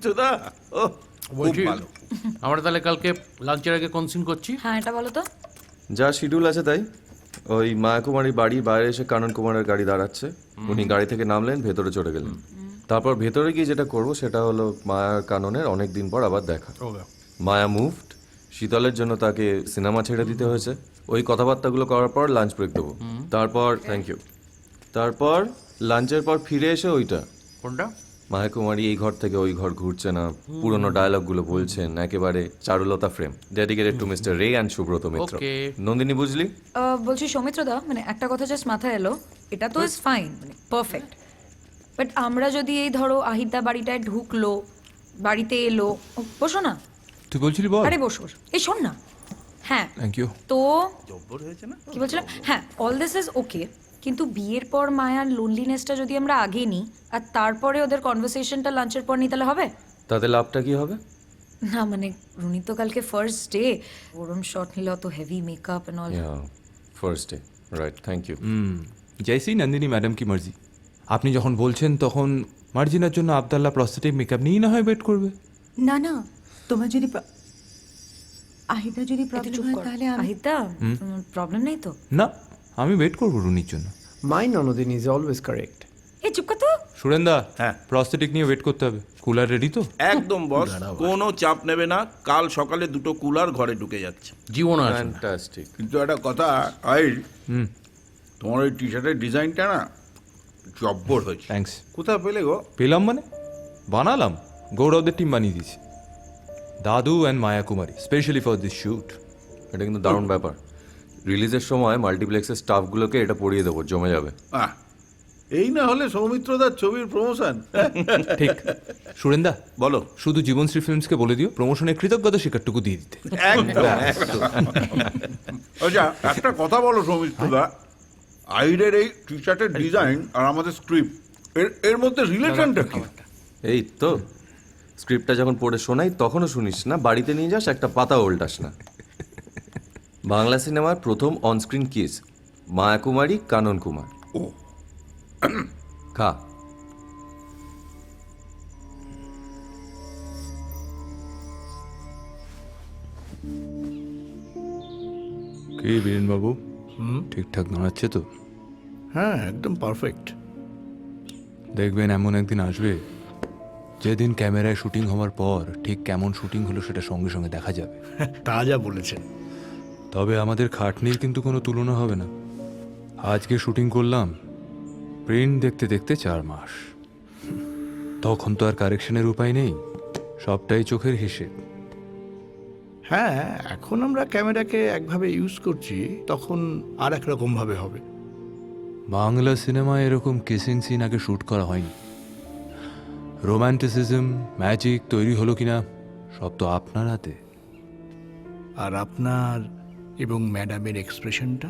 সৌমিত্রদা, ও খুব বলছি, ভালো। আমরা তাহলে কালকে লাঞ্চের আগে কনসিন করছি। হ্যাঁ এটা বলো তো। যা শিডিউল আছে তাই। ওই মায়াকুমারী বাড়ির বাইরে এসে কানন কুমারের গাড়ি দাঁড়াচ্ছে, উনি গাড়ি থেকে নামলেন, ভেতরে চলে গেলেন। তারপর ভেতরে গিয়ে যেটা করব সেটা হলো মায়ার কাননের অনেক দিন পর আবার দেখা। মায়া মুভড, শীতলের জন্য তাকে সিনেমা ছেড়ে দিতে হয়েছে। ওই কথাবার্তাগুলো করার পর লাঞ্চ ব্রেক দেবো। তারপর থ্যাংক ইউ, তারপর লাঞ্চের পর ফিরে এসে ওইটা কোনটা? মায়াকুমারী এই ঘর থেকে ওই ঘর ঘুরছে না, পুরনো ডায়লগগুলো বলছেন, একেবারে Charulata frame, dedicated to mister Ray and Subrata Mitra. Okay. Nandini বুঝলি? বলছি সৌমিত্রদা, মানে একটা কথা জাস্ট মাথায় এলো, এটা তো ইজ ফাইন, মানে পারফেক্ট, বাট আমরা যদি এই ধরো আহিরদা বাড়িটায় ঢুকলো, বাড়িতে এলো, বসো না। তুই বলছিলি বল। আরে বসো বসো, এই শোন না। হ্যাঁ থ্যাংক ইউ। তো জব্বর হয়েছে না? কি বলছিলাম, হ্যাঁ অল দিস ইজ ওকে, কিন্তু বিয়ের পর মায়ার লোনলিনেসটা যদি আমরা আগে নিই আর তারপরে ওদের কনভারসেশনটা লাঞ্চের পর নিই, তাহলে হবে? তাতে লাভটা কি হবে? না মানে রুনি তো কালকে ফার্স্ট ডে, ওরম শট নিলে অত heavy makeup and all. First day, right, thank you. জয়সি নন্দিনী ম্যাডাম কি মার্জি। আপনি যখন বলছেন তখন মার্জিনার জন্য আবদাল্লাহ প্রস্থেটিক মেকআপ নিয়েই না হয় ওয়েট করবে। না না, তোমার যদি আহিদা যদি প্রবলেম হয় তাহলে আমি আহিদা প্রবলেম নেই তো? না, আমি ওয়েট করবো রুনির জন্য। My Nonodin is always correct. এই চুপ কর তো। সুরেন্দা, হ্যাঁ। প্রস্থেটিক নিয়ে ওয়েট করতে হবে। কুলার রেডি তো? একদম বস, কোনো চাপ নেবে না। কাল সকালে 2টো কুলার ঘরে ঢুকে যাচ্ছে। জীবন আছে। ফ্যান্টাস্টিক। কিন্তু একটা কথা, তোমার ওই টি শার্টের ডিজাইনটা না জব্বর হয়েছে। থ্যাঙ্কস। কোথায় পেলে গো? পেলাম মানে বানালাম, গৌরবদের টিম বানিয়ে দিয়েছি, দাদু and Maya Kumari specially for this shoot. এটা কিন্তু দারুণ ব্যাপার। রিলিজের সময় মাল্টিপ্লেক্সের স্টাফগুলোকে এটা পড়িয়ে দেবো, জমে যাবে। আহ, এই না হলে সৌমিত্রদার ছবির প্রমোশন। ঠিক। সুরেন্দা, বলো। শুধু জীবনশ্রী ফিল্মসকে বলে দিও প্রমোশনের কৃতজ্ঞতা স্বীকারটুকু দিয়ে দিতে। একদম একদম। আচ্ছা, একটা কথা বলো সৌমিত্রদা, আইডের এই টি শার্টের ডিজাইন আর আমাদের স্ক্রিপ্ট এর মধ্যে রিলেশনটা কি? এই তো, স্ক্রিপ্টটা যখন পড়ে শোনাই তখনও শুনিস না, বাড়িতে নিয়ে যাস একটা পাতা উল্টাস না। বাংলা সিনেমার প্রথম অনস্ক্রিন কিস, মায়াকুমারী কানন কুমার। ও খা। কি বীরেন বাবু, ঠিকঠাক দাঁড়াচ্ছে তো? হ্যাঁ, একদম পারফেক্ট। দেখবেন এমন একদিন আসবে যেদিন ক্যামেরায় শুটিং হওয়ার পর ঠিক কেমন শুটিং হলো সেটা সঙ্গে সঙ্গে দেখা যাবে। তা যা বলেছেন। তবে আমাদের খাটনির কিন্তু কোনো তুলনা হবে না। আজকে শুটিং করলাম, প্রিন্ট দেখতে দেখতে 4 মাস। তখন তো আর কারেকশনের উপায় নেই, সবটাই চোখের হিসেব। হ্যাঁ, এখন আমরা ক্যামেরাকে একভাবে ইউজ করছি, তখন আর এক রকম ভাবে হবে। বাংলা সিনেমায় এরকম কিসিং সিন আগে শ্যুট করা হয়নি। রোম্যান্টিসিজম, ম্যাজিক তৈরি হলো কিনা সব তো আপনার হাতে। আর আপনার এবং ম্যাডামের এক্সপ্রেশনটা